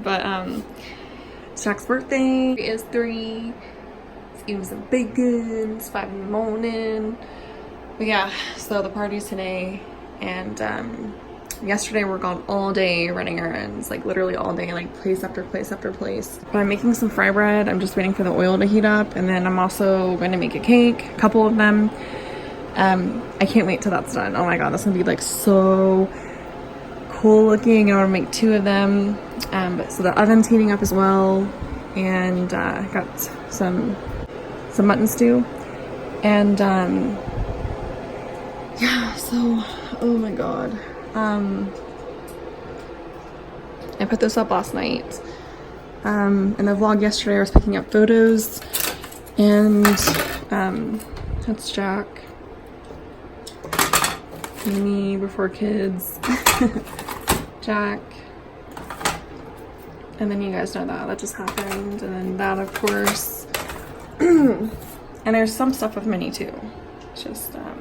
but it's Jack's birthday. It is 3. Let's eat some bacon. It's 5 in the morning. But yeah, so the party's today, and yesterday we're gone all day running errands, like literally all day, like place after place after place. But I'm making some fry bread. I'm just waiting for the oil to heat up, and then I'm also going to make a cake, a couple of them. I can't wait till that's done. Oh my god, that's gonna be like so cool looking. I want to make 2 of them. But so the oven's heating up as well, and got some mutton stew, and yeah, so oh my god, I put this up last night. In the vlog yesterday I was picking up photos, and that's Jack, me before kids. Jack, and then you guys know that just happened, and then that of course. And there's some stuff with Minnie too. It's just I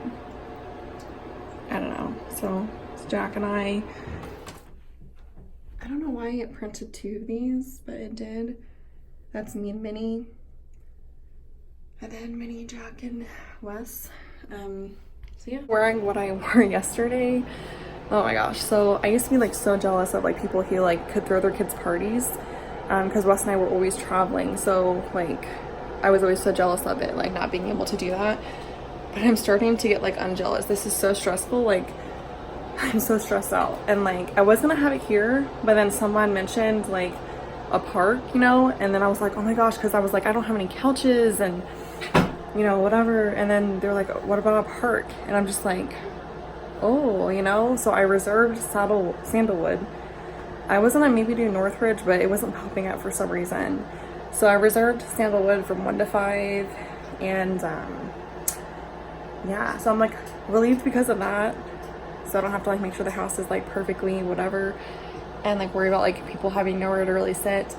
don't know. So it's Jack and I don't know why it printed 2 of these, but it did. That's me and Minnie, and then Minnie, Jack, and Wes. So yeah, wearing what I wore yesterday. Oh my gosh, so I used to be like so jealous of like people who like could throw their kids parties, because Wes and I were always traveling, so like I was always so jealous of it, like not being able to do that. But I'm starting to get like unjealous. This is so stressful. Like I'm so stressed out, and like I was gonna have it here, but then someone mentioned like a park, you know, and then I was like, oh my gosh, because I was like, I don't have any couches and you know, whatever. And then they're like, what about a park? And I'm just like, oh, you know. So I reserved Sandalwood. I was gonna maybe do Northridge, but it wasn't popping up for some reason. So I reserved Sandalwood from 1 to 5, and yeah, so I'm like relieved because of that, so I don't have to like make sure the house is like perfectly whatever, and like worry about like people having nowhere to really sit.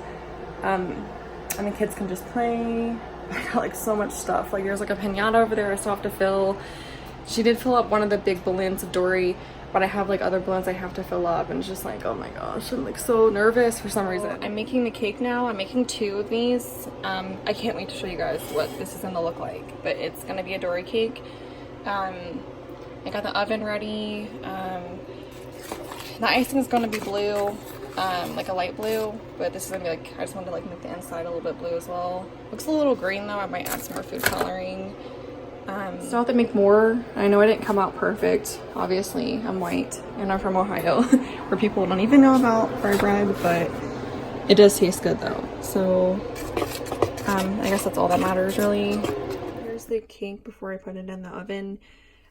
And the kids can just play. I got like so much stuff. Like there's like a piñata over there I still have to fill. She did fill up one of the big balloons of Dory, but I have like other balloons I have to fill up, and it's just like, oh my gosh, I'm like so nervous for some reason. I'm making the cake now. I'm making 2 of these. I can't wait to show you guys what this is gonna look like, but it's gonna be a Dory cake. I got the oven ready. The icing is gonna be blue, like a light blue, but this is gonna be like, I just wanted to like make the inside a little bit blue as well. Looks a little green though. I might add some more food coloring. Still have to make more. I know I didn't come out perfect. Obviously, I'm white and I'm from Ohio, where people don't even know about fry bread, but it does taste good though. So I guess that's all that matters really. Here's the cake before I put it in the oven.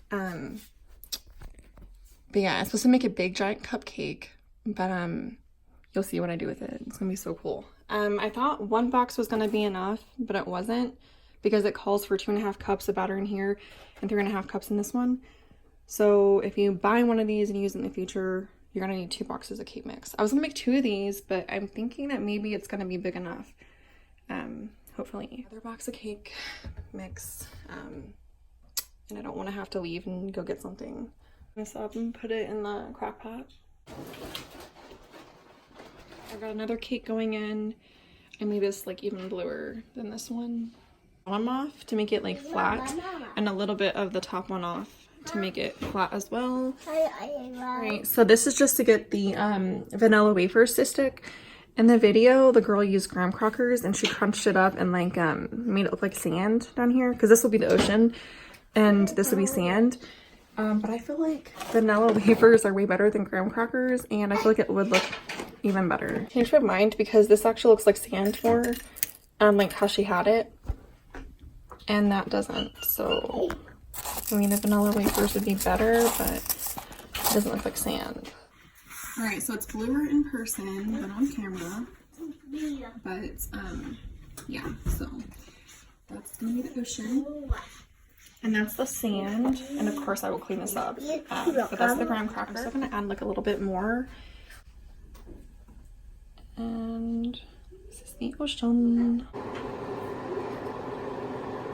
But yeah, I'm supposed to make a big giant cupcake, but you'll see what I do with it. It's gonna be so cool. I thought 1 box was gonna be enough, but it wasn't, because it calls for 2.5 cups of batter in here and 3.5 cups in this one. So if you buy one of these and use it in the future, you're gonna need 2 boxes of cake mix. I was gonna make 2 of these, but I'm thinking that maybe it's gonna be big enough. Hopefully. Another box of cake mix, and I don't want to have to leave and go get something. This up and put it in the crock pot. I got another cake going in. I made this like even bluer than this one. Bottom off to make it like flat, and a little bit of the top one off to make it flat as well. Alright, so this is just to get the vanilla wafers to stick. In the video, the girl used graham crackers and she crunched it up and like made it look like sand down here, because this will be the ocean and this will be sand. But I feel like vanilla wafers are way better than graham crackers, and I feel like it would look even better. Changed my mind because this actually looks like sand more, like how she had it, and that doesn't. So I mean, the vanilla wafers would be better, but it doesn't look like sand. All right, so it's bluer in person than on camera, but yeah, so that's gonna be the ocean, and that's the sand, and of course I will clean this up, but that's the graham cracker. I'm still gonna add like a little bit more, and this is the ocean.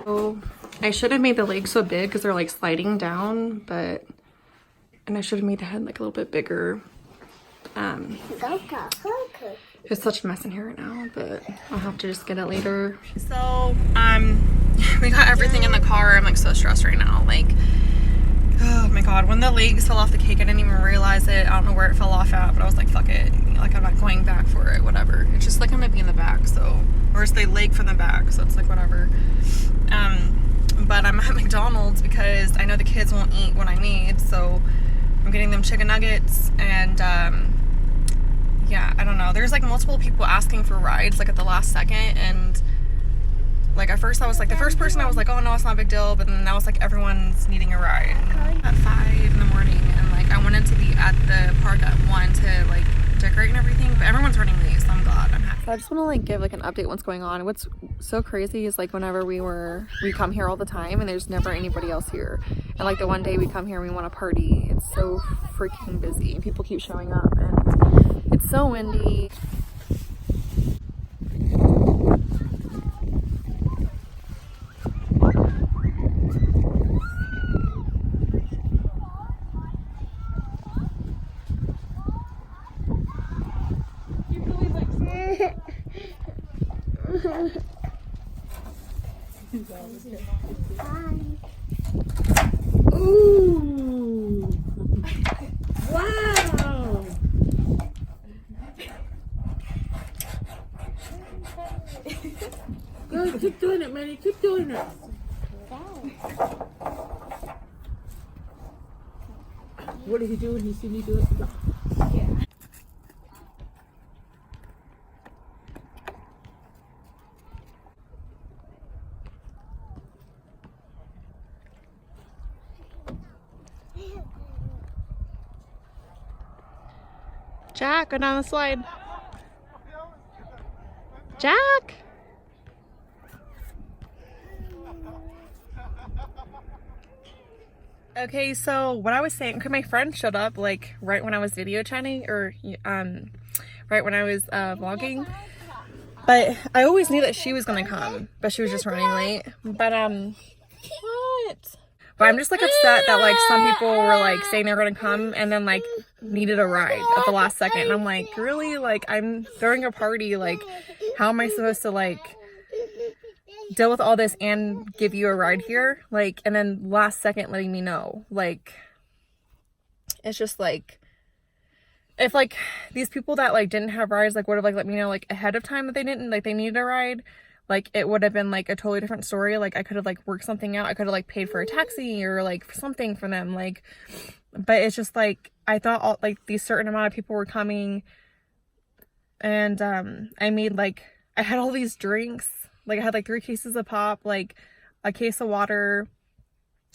So I should have made the legs so big because they're like sliding down, and I should have made the head like a little bit bigger. It's such a mess in here right now, but I'll have to just get it later. So, we got everything in the car. I'm like so stressed right now. Like, oh my god, when the legs fell off the cake, I didn't even realize it. I don't know where it fell off at, but I was like, fuck it. Like, I'm not going back for it, whatever. It's just like I'm gonna be in the back, so, or it's the leg from the back, so it's like whatever. But I'm at McDonald's because I know the kids won't eat what I need, so I'm getting them chicken nuggets and yeah, I don't know. There's like multiple people asking for rides like at the last second, and like at first I was like, the first person I was like, oh no, it's not a big deal, but then now it's like everyone's needing a ride. At 5 in the morning, and like I wanted to be at the park at 1 to like decorate and everything, but everyone's running late, so I'm glad I'm happy. So I just want to like give like an update what's going on. What's so crazy is like whenever we come here all the time and there's never anybody else here, and like the one day we come here and we want to party, it's so freaking busy and people keep showing up and it's so windy. Ooh! Wow! Good, keep doing it, Manny. Keep doing it. What did he do when he see me do it? Yeah. Jack, go down the slide. Jack! Okay, so what I was saying, okay, my friend showed up like right when I was video chatting, or right when I was vlogging, but I always knew that she was gonna come, but she was just running late. But what? But I'm just like upset that like some people were like saying they're gonna come and then like needed a ride at the last second, and I'm like, really? Like, I'm throwing a party, like how am I supposed to like deal with all this and give you a ride here, like, and then last second letting me know? Like, it's just like, if like these people that like didn't have rides like would have like let me know like ahead of time that they didn't, like they needed a ride, like it would have been like a totally different story. Like I could have like worked something out, I could have like paid for a taxi or like something for them, like, but it's just like I thought all like these certain amount of people were coming, and I made like, I had all these drinks, like I had like 3 cases of pop, like a case of water,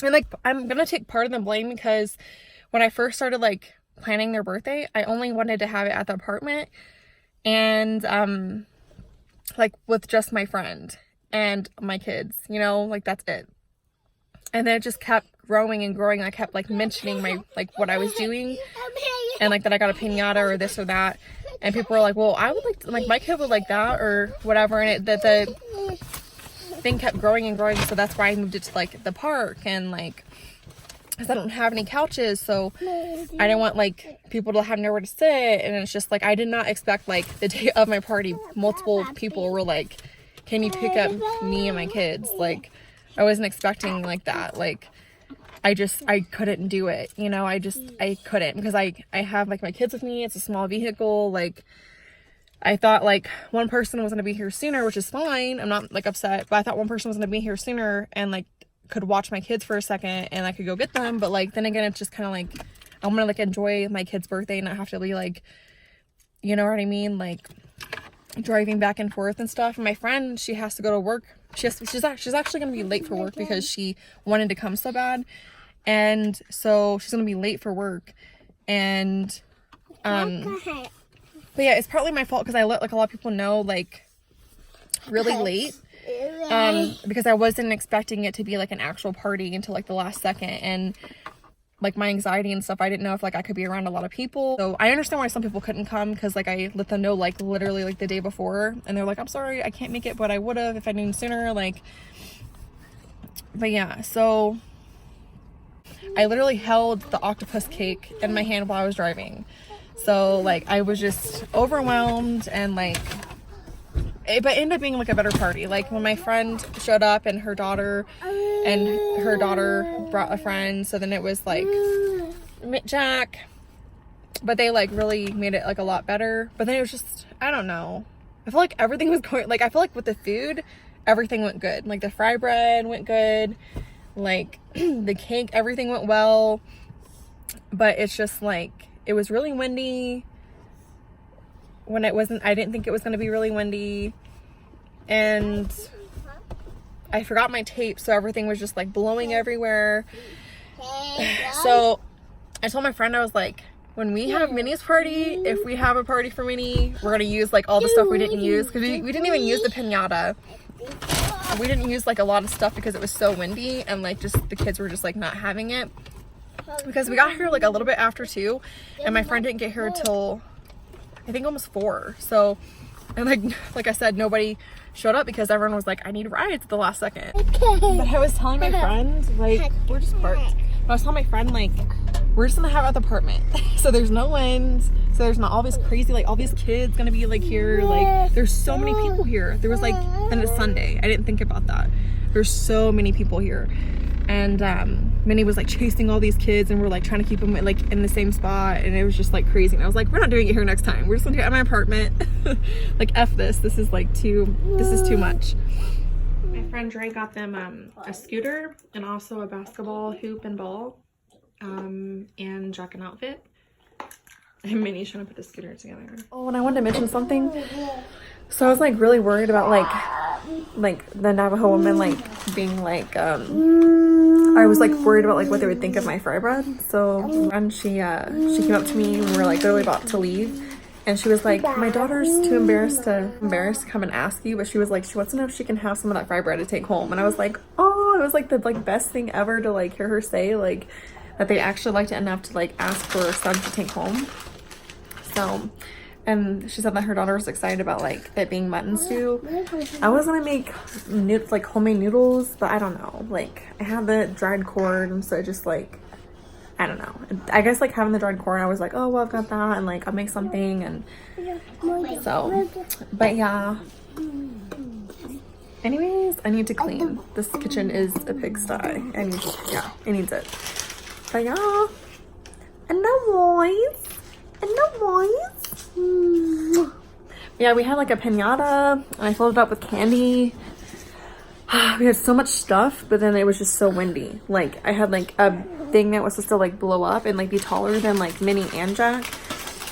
and like I'm gonna take part of the blame because when I first started like planning their birthday, I only wanted to have it at the apartment and like with just my friend and my kids, you know, like that's it. And then it just kept growing and growing. I kept like mentioning my like what I was doing and like that I got a piñata or this or that, and people were like, well, I would like my kid would like that or whatever, and that the thing kept growing and growing. So that's why I moved it to like the park, and like because I don't have any couches, so I didn't want like people to have nowhere to sit. And it's just like I did not expect like the day of my party multiple people were like, can you pick up me and my kids? Like I wasn't expecting like that. Like I couldn't do it, you know. I couldn't, because I have like my kids with me. It's a small vehicle. Like I thought like one person was going to be here sooner, which is fine. I'm not like upset, but I thought one person was going to be here sooner and like could watch my kids for a second and I could go get them. But like then again, it's just kind of like I'm gonna like enjoy my kid's birthday and not have to be like, you know what I mean, like driving back and forth and stuff. And my friend, she has to go to work. She's actually gonna be late for work because she wanted to come so bad, and so she's gonna be late for work. And but yeah, it's partly my fault because I let like a lot of people know like really late, because I wasn't expecting it to be like an actual party until like the last second, and like my anxiety and stuff, I didn't know if like I could be around a lot of people. So I understand why some people couldn't come, because like I let them know like literally like the day before, and they're like, I'm sorry I can't make it, but I would have if I knew sooner. Like, but yeah, so I literally held the octopus cake in my hand while I was driving. So like I was just overwhelmed, and like but it ended up being like a better party. Like when my friend showed up and her daughter brought a friend, so then it was like Jack, but they like really made it like a lot better. But then it was just, I don't know, I feel like everything was going, like I feel like with the food everything went good. Like the fry bread went good, like the cake, everything went well, but it's just like it was really windy when it wasn't. I didn't think it was going to be really windy, and I forgot my tape, so everything was just like blowing everywhere. So I told my friend, I was like, when we have Minnie's party, if we have a party for Minnie, we're gonna use like all the stuff we didn't use, because we didn't even use the piñata. We didn't use like a lot of stuff because it was so windy, and like just the kids were just like not having it, because we got here like a little bit after 2, and my friend didn't get here till I think almost 4. So, and like I said, nobody showed up because everyone was like, I need rides at the last second. But I was telling my friend, like, we're just parked. But I was telling my friend, like, we're just gonna have at the apartment. So there's no wind, so there's not all this crazy, like all these kids gonna be like here. Like there's so many people here. There was like, and it's Sunday, I didn't think about that. There's so many people here. And Minnie was like chasing all these kids, and we're like trying to keep them like in the same spot, and it was just like crazy. And I was like, we're not doing it here next time. We're just gonna do it at my apartment. Like F this. This is too much. My friend Dre got them a scooter and also a basketball hoop and ball, and Jack an outfit. And Minnie's trying to put the scooter together. Oh, and I wanted to mention something. So I was like really worried about like the Navajo woman like being like I was like worried about like what they would think of my fry bread. So when she came up to me when we were like literally about to leave, and she was like, my daughter's too embarrassed to come and ask you, but she was like, she wants to know if she can have some of that fry bread to take home. And I was like, oh, it was like the best thing ever to like hear her say like that they actually liked it enough to like ask for her son to take home. So, and she said that her daughter was excited about like it being mutton stew. I was gonna make like homemade noodles, but I don't know, like I had the dried corn, so it just like, I don't know, I guess like having the dried corn, I was like, oh well, I've got that, and like I'll make something. And so, but yeah, anyways, I need to clean. This kitchen is a pigsty. It needs it. But yeah, and no boys. Yeah, we had like a piñata, and I filled it up with candy. We had so much stuff, but then it was just so windy. Like I had like a thing that was supposed to like blow up and like be taller than like Minnie and Jack,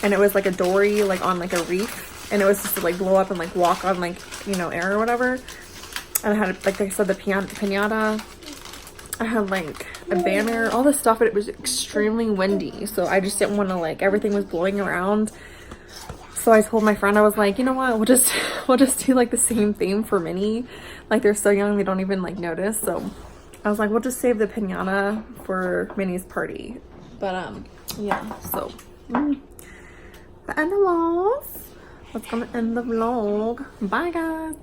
and it was like a dory like on like a reef, and it was supposed to like blow up and like walk on like, you know, air or whatever. And I had, like I said, the piñata. I had like a banner, all this stuff, but it was extremely windy, so I just didn't want to like, everything was blowing around. So I told my friend, I was like, you know what, we'll just do like the same theme for Minnie. Like they're so young, they don't even like notice. So I was like, we'll just save the piñata for Minnie's party. But yeah, so the end of vlog. That's gonna end the vlog. Bye guys.